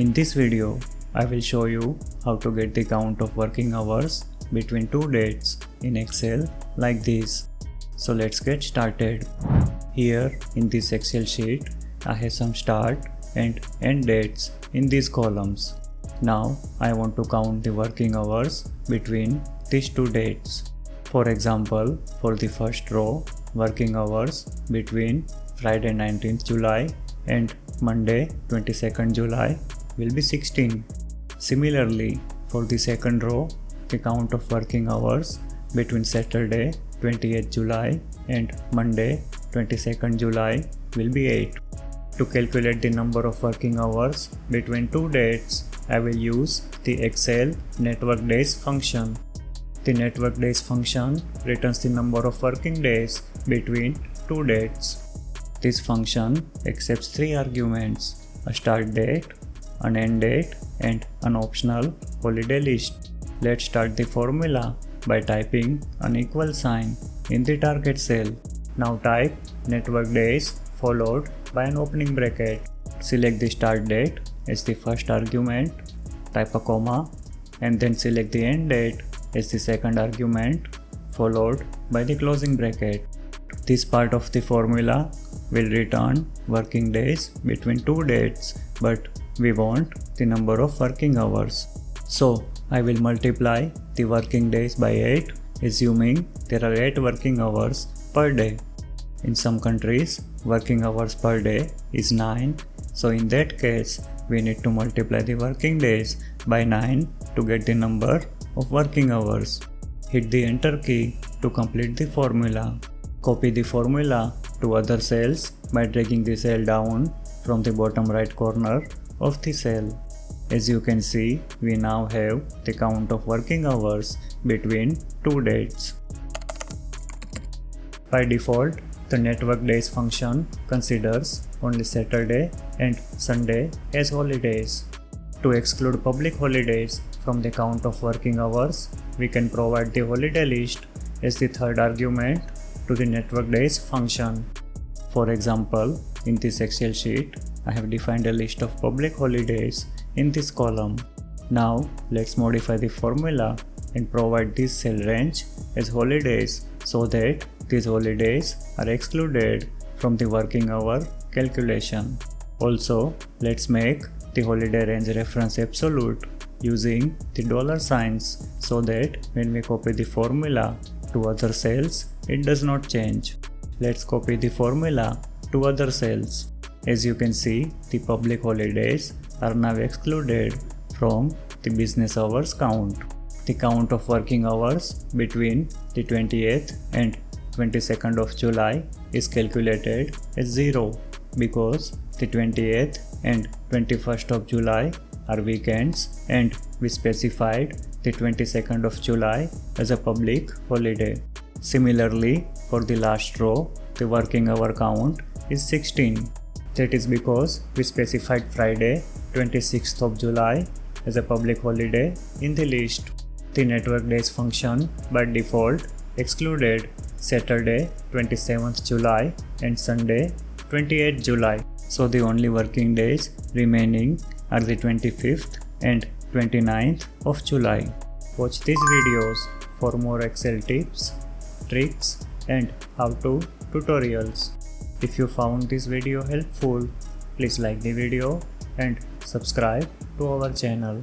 In this video, I will show you how to get the count of working hours between two dates in Excel like this. So let's get started. Here in this Excel sheet, I have some start and end dates in these columns. Now I want to count the working hours between these two dates. For example, for the first row, working hours between Friday 19th July and Monday 22nd July will be 16. Similarly, for the second row, the count of working hours between Saturday 28th July and Monday 22nd July will be 8. To calculate the number of working hours between two dates, I will use the Excel network days function. The network days function returns the number of working days between two dates. This function accepts three arguments: a start date, an end date, and an optional holiday list. Let's start the formula by typing an equal sign in the target cell. Now type network days followed by an opening bracket. Select the start date as the first argument, type a comma, and then select the end date as the second argument, followed by the closing bracket. This part of the formula will return working days between two dates, but we want the number of working hours. So I will multiply the working days by 8, assuming there are 8 working hours per day. In some countries, working hours per day is 9, so in that case, we need to multiply the working days by 9 to get the number of working hours. Hit the enter key to complete the formula. Copy the formula to other cells by dragging the cell down from the bottom right corner of the cell. As you can see, we now have the count of working hours between two dates. By default, the network days function considers only Saturday and Sunday as holidays. To exclude public holidays from the count of working hours, we can provide the holiday list as the third argument to the network days function. For example, in this Excel sheet, I have defined a list of public holidays in this column. Now let's modify the formula and provide this cell range as holidays so that these holidays are excluded from the working hour calculation. Also, let's make the holiday range reference absolute using the dollar signs so that when we copy the formula to other cells, it does not change. Let's copy the formula to other cells. As you can see, the public holidays are now excluded from the business hours count. The count of working hours between the 28th and 22nd of July is calculated as 0 because the 28th and 21st of July are weekends and we specified the 22nd of July as a public holiday. Similarly, for the last row, the working hour count is 16. That is because we specified Friday 26th of July as a public holiday in the list. The network days function by default excluded Saturday 27th July and Sunday 28th July. So the only working days remaining are the 25th and 29th of July. Watch these videos for more Excel tips, tricks, and how-to tutorials. If you found this video helpful, please like the video and subscribe to our channel.